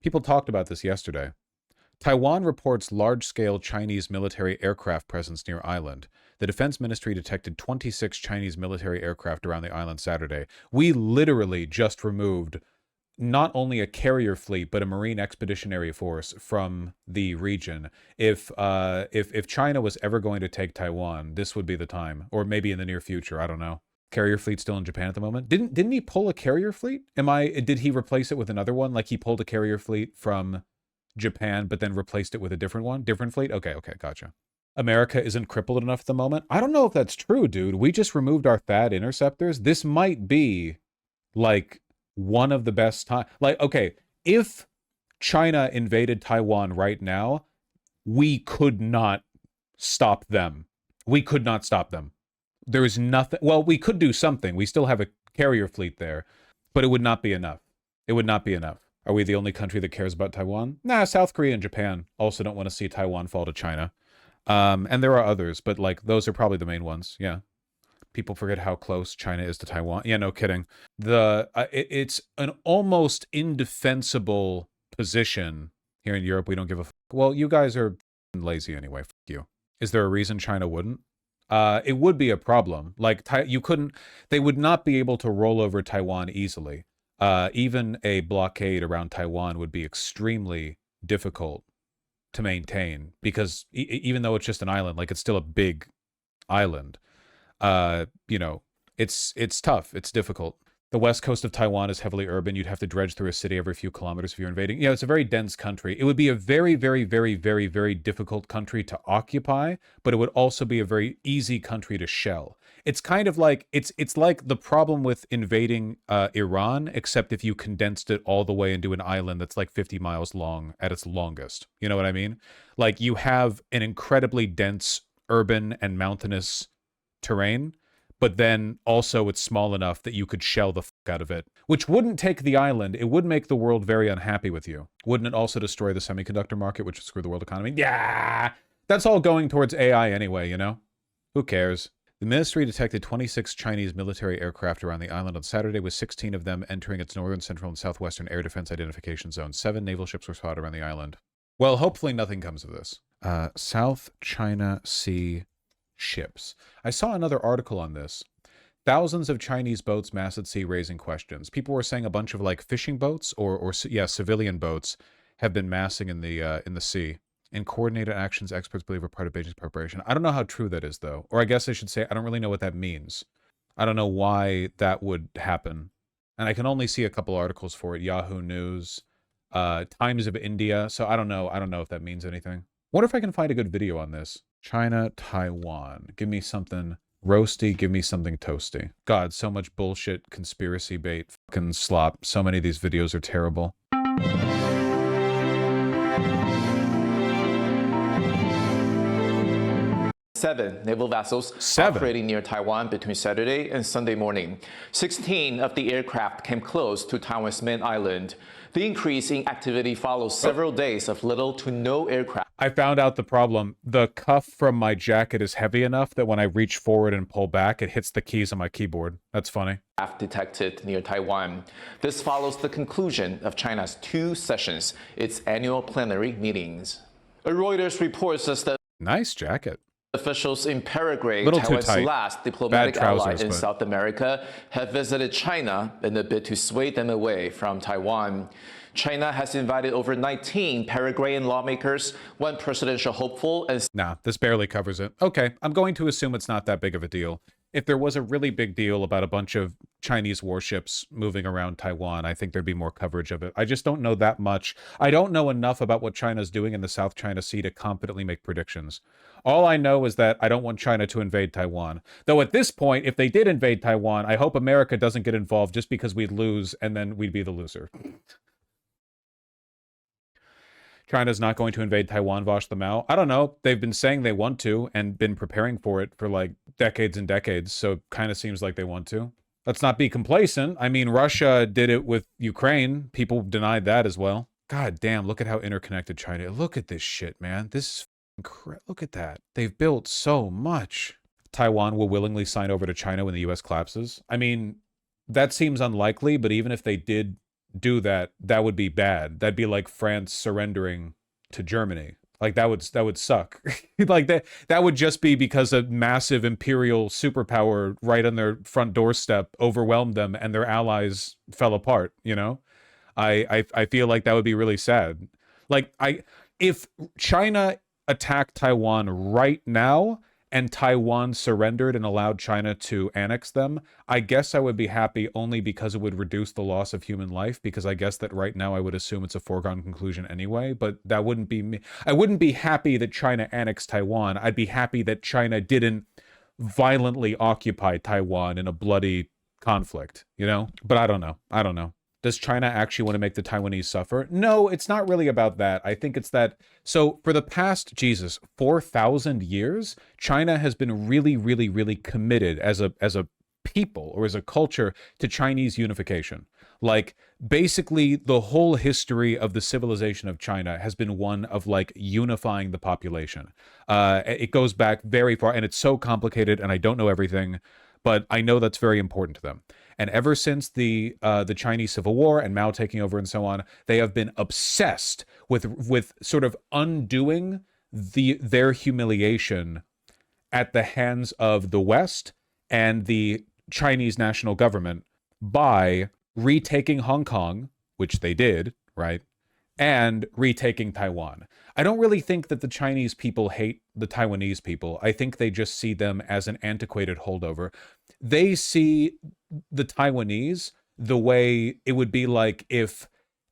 People talked about this yesterday. Taiwan reports large-scale Chinese military aircraft presence near island. The Defense Ministry detected 26 Chinese military aircraft around the island Saturday. We literally just removed not only a carrier fleet but a marine expeditionary force from the region. If China was ever going to take Taiwan, this would be the time, or maybe in the near future. I don't know. Carrier fleet still in Japan at the moment. Didn't he pull a carrier fleet? Did he replace it with another one? Like he pulled a carrier fleet from Japan, but then replaced it with a different one? Different fleet? Okay, gotcha. America isn't crippled enough at the moment. I don't know if that's true, dude. We just removed our THAAD interceptors. This might be, like, one of the best times. Like, okay, if China invaded Taiwan right now, we could not stop them. We could not stop them. There is nothing. Well, we could do something. We still have a carrier fleet there, but it would not be enough. It would not be enough. Are we the only country that cares about Taiwan? Nah, South Korea and Japan also don't want to see Taiwan fall to China. And there are others, but like those are probably the main ones. Yeah. People forget how close China is to Taiwan. Yeah, no kidding. It's an almost indefensible position here in Europe. We don't give a fuck. Well, you guys are lazy anyway. Fuck you. Is there a reason China wouldn't? It would be a problem. Like they would not be able to roll over Taiwan easily. Even a blockade around Taiwan would be extremely difficult to maintain because even though it's just an island, like it's still a big island. It's tough. It's difficult. The west coast of Taiwan is heavily urban. You'd have to dredge through a city every few kilometers if you're invading. It's a very dense country. It would be a very, very, very, very, very difficult country to occupy, but it would also be a very easy country to shell. It's kind of like, it's like the problem with invading Iran, except if you condensed it all the way into an island that's like 50 miles long at its longest. You know what I mean? Like you have an incredibly dense urban and mountainous terrain, but then also it's small enough that you could shell the fuck out of it, which wouldn't take the island. It would make the world very unhappy with you. Wouldn't it also destroy the semiconductor market, which would screw the world economy? Yeah, that's all going towards AI anyway, you know? Who cares? The ministry detected 26 Chinese military aircraft around the island on Saturday, with 16 of them entering its northern, central, and southwestern air defense identification zone. 7 naval ships were spotted around the island. Well, hopefully nothing comes of this. South China Sea ships. I saw another article on this. Thousands of Chinese boats massed at sea, raising questions. People were saying a bunch of like fishing boats or civilian boats have been massing in the sea. In coordinated actions, experts believe are part of Beijing's preparation. I don't know how true that is, though. Or I guess I should say I don't really know what that means. I don't know why that would happen. And I can only see a couple articles for it. Yahoo News, Times of India. So I don't know. I don't know if that means anything. Wonder if I can find a good video on this. China, Taiwan. Give me something roasty. Give me something toasty. God, so much bullshit, conspiracy bait, fucking slop. So many of these videos are terrible. Seven naval vessels operating near Taiwan between Saturday and Sunday morning. 16 of the aircraft came close to Taiwan's main island. The increase in activity follows several days of little to no aircraft. I found out the problem. The cuff from my jacket is heavy enough that when I reach forward and pull back, it hits the keys on my keyboard. That's funny. Detected near Taiwan. This follows the conclusion of China's 2 sessions, its annual plenary meetings. A Reuters report says that nice jacket. Officials in Paraguay, Taiwan's last diplomatic ally in South America, have visited China in a bid to sway them away from Taiwan. China has invited over 19 Paraguayan lawmakers, 1 presidential hopeful, and... Nah, this barely covers it. Okay, I'm going to assume it's not that big of a deal. If there was a really big deal about a bunch of Chinese warships moving around Taiwan, I think there'd be more coverage of it. I just don't know that much. I don't know enough about what China's doing in the South China Sea to confidently make predictions. All I know is that I don't want China to invade Taiwan. Though at this point, if they did invade Taiwan, I hope America doesn't get involved just because we'd lose and then we'd be the loser. China's not going to invade Taiwan, Vosh the Mao. I don't know. They've been saying they want to and been preparing for it for like decades and decades. So it kind of seems like they want to. Let's not be complacent. I mean, Russia did it with Ukraine. People denied that as well. God damn, look at how interconnected China is. Look at this shit, man. This is incredible. Look at that. They've built so much. Taiwan will willingly sign over to China when the U.S. collapses. I mean, that seems unlikely, but even if they did do that, that would be bad. That'd be like France surrendering to Germany. Like that would suck. Like that would just be because a massive imperial superpower right on their front doorstep overwhelmed them and their allies fell apart, you know? I feel like that would be really sad. Like if China attacked Taiwan right now and Taiwan surrendered and allowed China to annex them, I guess I would be happy only because it would reduce the loss of human life, because I guess that right now I would assume it's a foregone conclusion anyway, but that wouldn't be me. I wouldn't be happy that China annexed Taiwan. I'd be happy that China didn't violently occupy Taiwan in a bloody conflict, you know? But I don't know. Does China actually want to make the Taiwanese suffer? No, it's not really about that. I think it's that, so for the past, 4,000 years, China has been really, really, really committed as a people or as a culture to Chinese unification. Like, basically, the whole history of the civilization of China has been one of, like, unifying the population. It goes back very far, and it's so complicated, and I don't know everything, but I know that's very important to them. And ever since the Chinese Civil War and Mao taking over and so on, they have been obsessed with sort of undoing their humiliation at the hands of the West and the Chinese national government by retaking Hong Kong, which they did, right? And retaking Taiwan. I don't really think that the Chinese people hate the Taiwanese people. I think they just see them as an antiquated holdover. They see the Taiwanese the way it would be like if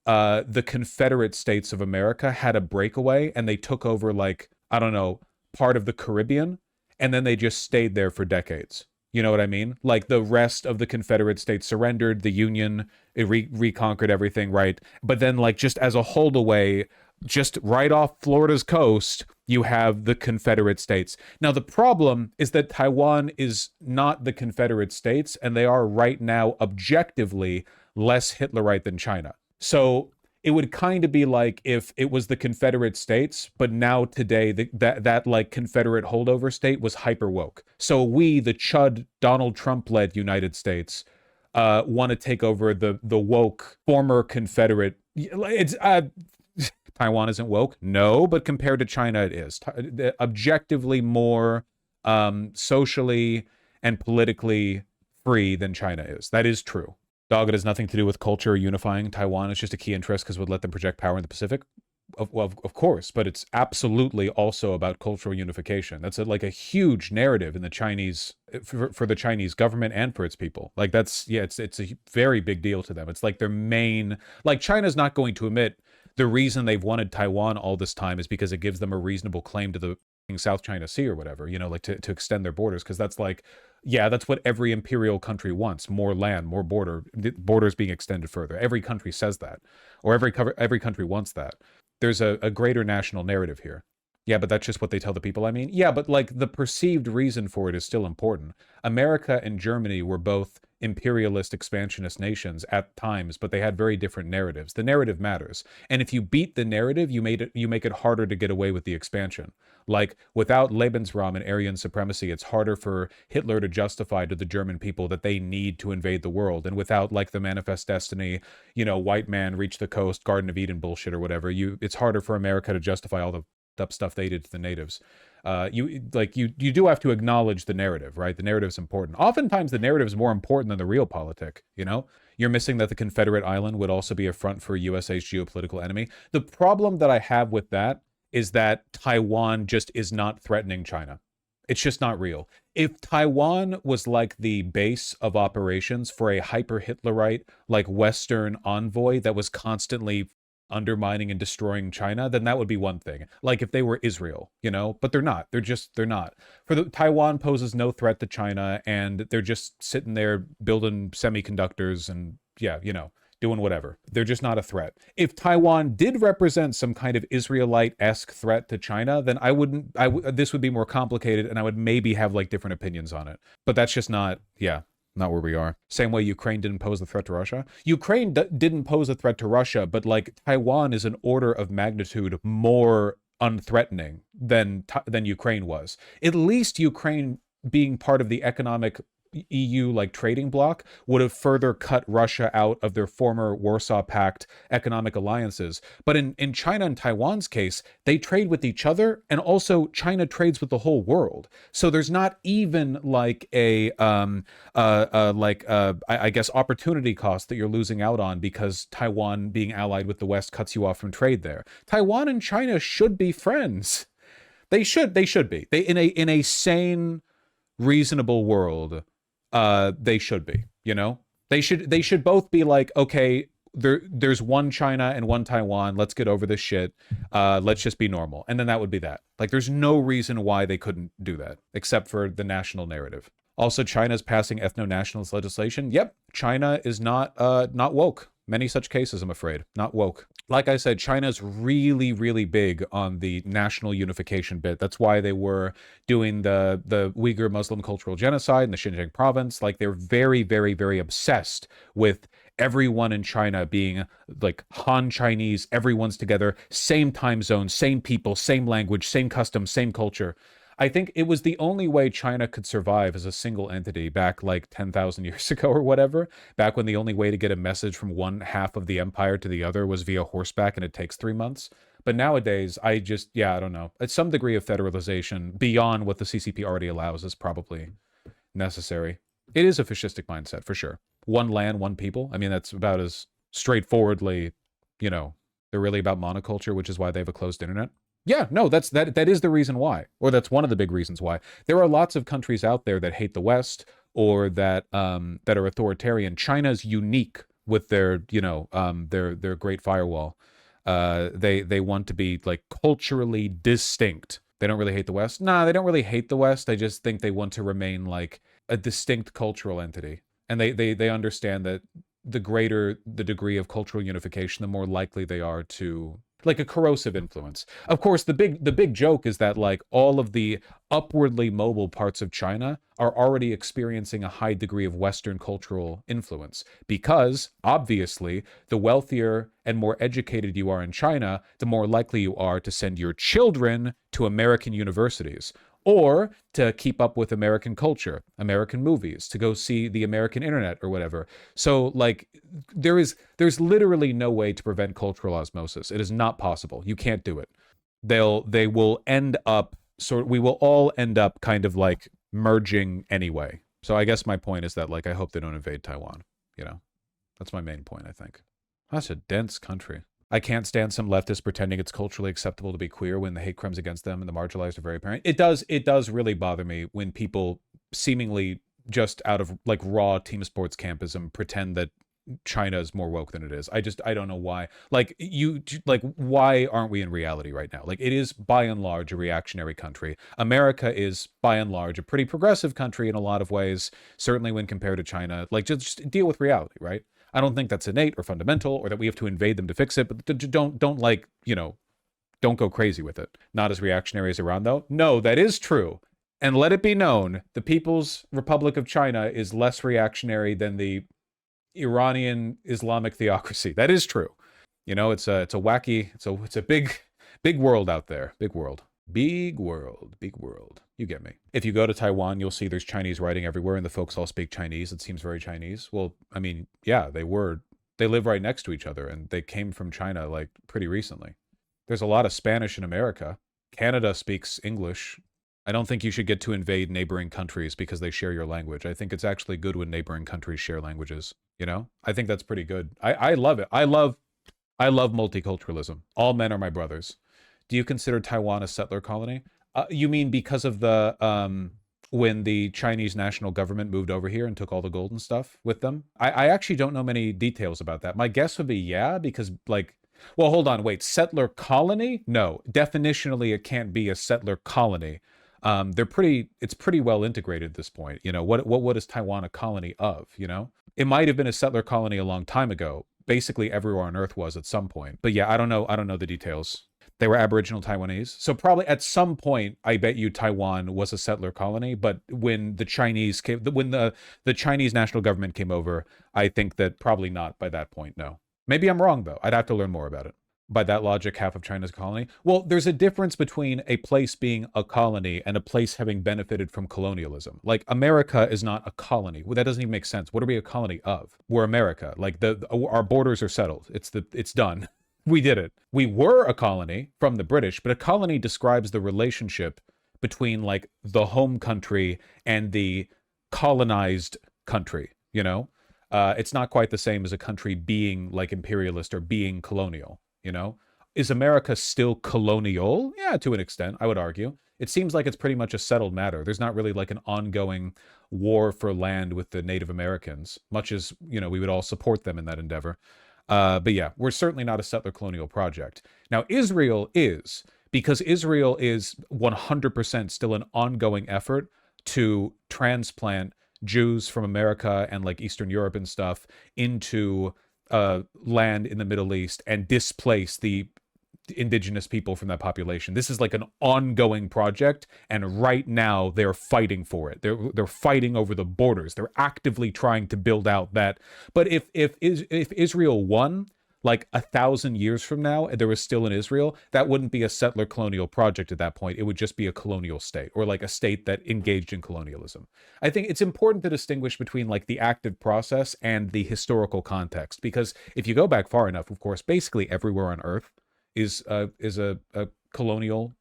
the Confederate States of America had a breakaway and they took over, like, I don't know, part of the Caribbean, and then they just stayed there for decades. You know what I mean? Like, the rest of the Confederate States surrendered, the Union, it reconquered everything, right? But then, like, just as a holdaway, just right off Florida's coast, you have the Confederate States. Now, the problem is that Taiwan is not the Confederate States, and they are right now objectively less Hitlerite than China. So it would kind of be like if it was the Confederate States, but now today that like Confederate holdover state was hyper woke. So we, the Chud Donald Trump-led United States, want to take over the woke former Confederate. It's Taiwan isn't woke, no, but compared to China, it is objectively more socially and politically free than China is. That is true. Dog, it has nothing to do with culture or unifying Taiwan. It's just a key interest because it would let them project power in the Pacific. Of course, but it's absolutely also about cultural unification. That's like a huge narrative in the Chinese, for the Chinese government and for its people. Like it's a very big deal to them. It's like their main, like China's not going to admit the reason they've wanted Taiwan all this time is because it gives them a reasonable claim to the South China Sea or whatever, you know, like to extend their borders. Because that's like, yeah, that's what every imperial country wants: more land, more borders being extended further. Every country says that, or every country wants that. There's a greater national narrative here. Yeah, but that's just what they tell the people. I mean, yeah, but like the perceived reason for it is still important. America and Germany were both imperialist expansionist nations at times, but they had very different narratives. The narrative matters. And if you beat the narrative, you make it harder to get away with the expansion. Like without Lebensraum and Aryan supremacy, it's harder for Hitler to justify to the German people that they need to invade the world. And without like the Manifest Destiny, you know, white man reach the coast, Garden of Eden bullshit or whatever, it's harder for America to justify all the up stuff they did to the natives. You do have to acknowledge the narrative, right? The narrative's important. Oftentimes the narrative is more important than the real politic, you know? You're missing that the Confederate island would also be a front for USA's geopolitical enemy. The problem that I have with that is that Taiwan just is not threatening China. It's just not real. If Taiwan was like the base of operations for a hyper-Hitlerite, like Western envoy that was constantly undermining and destroying China, then that would be one thing. Like if they were Israel, you know, but they're not. They're not. Taiwan poses no threat to China, and they're just sitting there building semiconductors and, yeah, you know, doing whatever. They're just not a threat. If Taiwan did represent some kind of Israelite-esque threat to China, then this would be more complicated, and I would maybe have like different opinions on it. But that's just not, yeah, not where we are. Same way Ukraine didn't pose a threat to Russia. Ukraine didn't pose a threat to Russia, but like Taiwan is an order of magnitude more unthreatening than Ukraine was. At least Ukraine being part of the economic EU like trading bloc would have further cut Russia out of their former Warsaw Pact economic alliances. But in China and Taiwan's case, they trade with each other, and also China trades with the whole world. So there's not even like I guess opportunity cost that you're losing out on because Taiwan being allied with the West cuts you off from trade there. Taiwan and China should be friends. They should be. They in a sane, reasonable world, they should be, you know? They should both be like, okay, there's one China and one Taiwan. Let's get over this shit. Let's just be normal. And then that would be that. Like, there's no reason why they couldn't do that, except for the national narrative. Also, China's passing ethno-nationalist legislation. Yep, China is not woke. Many such cases, I'm afraid. Not woke. Like I said, China's really, really big on the national unification bit. That's why they were doing the Uyghur Muslim cultural genocide in the Xinjiang province. Like, they're very, very, very obsessed with everyone in China being like Han Chinese, everyone's together, same time zone, same people, same language, same customs, same culture. I think it was the only way China could survive as a single entity back like 10,000 years ago or whatever, back when the only way to get a message from one half of the empire to the other was via horseback and it takes 3 months. But nowadays, I don't know. At some degree of federalization beyond what the CCP already allows is probably necessary. It is a fascistic mindset, for sure. One land, one people. I mean, that's about as straightforwardly, they're really about monoculture, which is why they have a closed internet. Yeah, no, that is the reason why, or that's one of the big reasons why. There are lots of countries out there that hate the West or that that are authoritarian. China's unique with their their Great Firewall. They want to be like culturally distinct. They don't really hate the West. Nah, they don't really hate the West. I just think they want to remain like a distinct cultural entity, and they understand that the greater the degree of cultural unification, the more likely they are to, like, a corrosive influence. Of course, the big joke is that like all of the upwardly mobile parts of China are already experiencing a high degree of Western cultural influence because obviously the wealthier and more educated you are in China, the more likely you are to send your children to American universities, or to keep up with American culture, American movies, to go see the American internet or whatever. So like there's literally no way to prevent cultural osmosis. It is not possible. You can't do it. We will all end up kind of like merging anyway. So I guess my point is that like I hope they don't invade Taiwan, That's my main point, I think. That's a dense country. I can't stand some leftists pretending it's culturally acceptable to be queer when the hate crimes against them and the marginalized are very apparent. It does really bother me when people seemingly just out of like raw team sports campism pretend that China is more woke than it is. I don't know why. Why aren't we in reality right now? Like, it is by and large a reactionary country. America is by and large a pretty progressive country in a lot of ways, certainly when compared to China. Like, just deal with reality, right? I don't think that's innate or fundamental or that we have to invade them to fix it, but don't go crazy with it. Not as reactionary as Iran, though. No, that is true. And let it be known, the People's Republic of China is less reactionary than the Iranian Islamic theocracy. That is true. It's a wacky, it's a big world out there. Big world. Big world. You get me. If you go to Taiwan, you'll see there's Chinese writing everywhere and the folks all speak Chinese. It seems very Chinese. Well, I mean, yeah, they live right next to each other and they came from China like pretty recently. There's a lot of Spanish in America. Canada speaks English. I don't think you should get to invade neighboring countries because they share your language. I think it's actually good when neighboring countries share languages. I think that's pretty good. I love it. I love multiculturalism. All men are my brothers. Do you consider Taiwan a settler colony? You mean because of the when the Chinese national government moved over here and took all the gold and stuff with them? I actually don't know many details about that. My guess would be yeah, because well, hold on, wait, settler colony? No, definitionally it can't be a settler colony. It's pretty well integrated at this point. What is Taiwan a colony of? It might have been a settler colony a long time ago. Basically everywhere on Earth was at some point. But yeah, I don't know the details. They were Aboriginal Taiwanese. So probably at some point, I bet you Taiwan was a settler colony. But when the Chinese came, when the Chinese national government came over, I think that probably not by that point, no. Maybe I'm wrong, though. I'd have to learn more about it. By that logic, half of China's a colony. Well, there's a difference between a place being a colony and a place having benefited from colonialism. Like, America is not a colony. Well, that doesn't even make sense. What are we a colony of? We're America. Like, our borders are settled. It's done. We did it. We were a colony from the British, but a colony describes the relationship between, like, the home country and the colonized country, you know? It's not quite the same as a country being, like, imperialist or being colonial. You know, is America still colonial? Yeah, to an extent, I would argue. It seems like it's pretty much a settled matter. There's not really like an ongoing war for land with the Native Americans, much as, you know, we would all support them in that endeavor. But yeah, we're certainly not a settler colonial project. Now, Israel is, because Israel is 100% still an ongoing effort to transplant Jews from America and like Eastern Europe and stuff into land in the Middle East and displace the indigenous people from that population. This is like an ongoing project, and right now they're fighting for it. They're fighting over the borders. They're actively trying to build out that. But if Israel won like 1,000 years from now and there was still an Israel, that wouldn't be a settler colonial project at that point. It would just be a colonial state, or like a state that engaged in colonialism. I think it's important to distinguish between like the active process and the historical context, because if you go back far enough, of course, basically everywhere on Earth is a colonial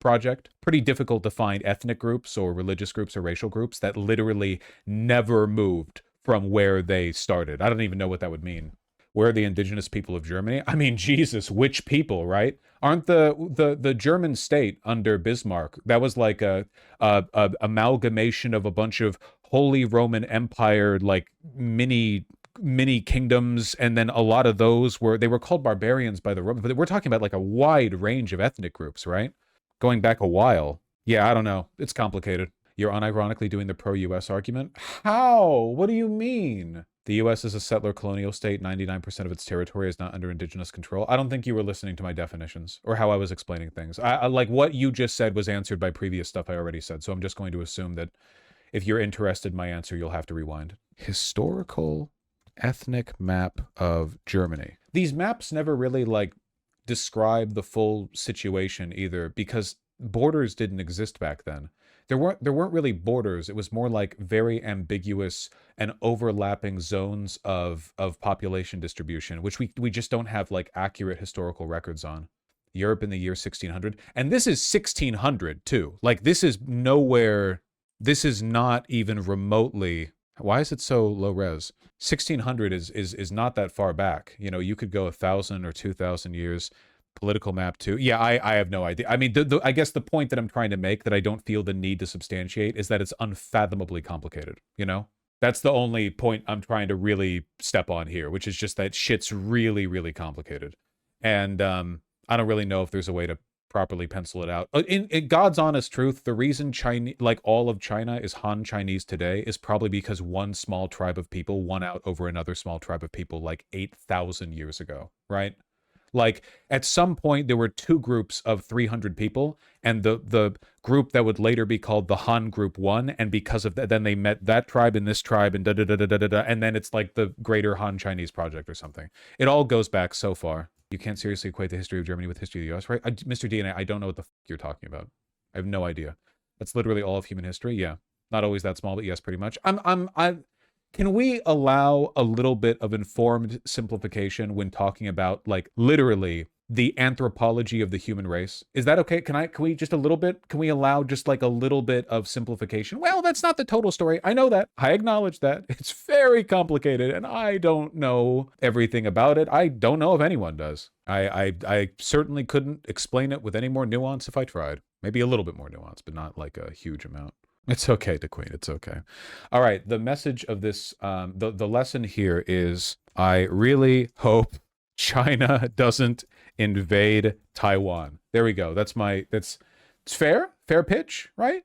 project. Pretty difficult to find ethnic groups or religious groups or racial groups that literally never moved from where they started. I don't even know what that would mean. Where are the indigenous people of Germany? I mean, Jesus, which people, right? Aren't the German state under Bismarck, that was like a amalgamation of a bunch of Holy Roman Empire, like mini kingdoms, and then a lot of those were called barbarians by the Romans, but we're talking about like a wide range of ethnic groups, right? Going back a while. Yeah, I don't know. It's complicated. You're unironically doing the pro-US argument? How? What do you mean? The U.S. is a settler colonial state. 99% of its territory is not under indigenous control. I don't think you were listening to my definitions or how I was explaining things. I like what you just said was answered by previous stuff I already said. So I'm just going to assume that if you're interested in my answer, you'll have to rewind. Historical ethnic map of Germany. These maps never really like describe the full situation either, because borders didn't exist back then. There weren't really borders. It was more like very ambiguous and overlapping zones of population distribution, which we just don't have like accurate historical records on. Europe in the year 1600, and this is 1600 too. Like, this is nowhere. This is not even remotely. Why is it so low res? 1600 is not that far back. You know, you could go 1,000 or 2,000 years. Political map too. Yeah, I have no idea. I mean, I guess the point that I'm trying to make that I don't feel the need to substantiate is that it's unfathomably complicated, you know? That's the only point I'm trying to really step on here, which is just that shit's really, really complicated. And I don't really know if there's a way to properly pencil it out. In God's honest truth, the reason China, like all of China, is Han Chinese today is probably because one small tribe of people won out over another small tribe of people like 8,000 years ago, right? Like, at some point, there were two groups of 300 people, and the group that would later be called the Han Group won, and because of that, then they met that tribe and this tribe, and da-da-da-da-da-da, and then it's like the Greater Han Chinese Project or something. It all goes back so far. You can't seriously equate the history of Germany with the history of the U.S., right? Mr. DNA, I don't know what the you're talking about. I have no idea. That's literally all of human history, yeah. Not always that small, but yes, pretty much. Can we allow a little bit of informed simplification when talking about, like, literally the anthropology of the human race? Is that okay? Can we just a little bit? Can we allow just like a little bit of simplification? Well, that's not the total story. I know that. I acknowledge that. It's very complicated, and I don't know everything about it. I don't know if anyone does. I certainly couldn't explain it with any more nuance if I tried. Maybe a little bit more nuance, but not like a huge amount. It's okay, DeQueen. It's okay. All right. The message of this, the lesson here is, I really hope China doesn't invade Taiwan. There we go. It's fair pitch, right?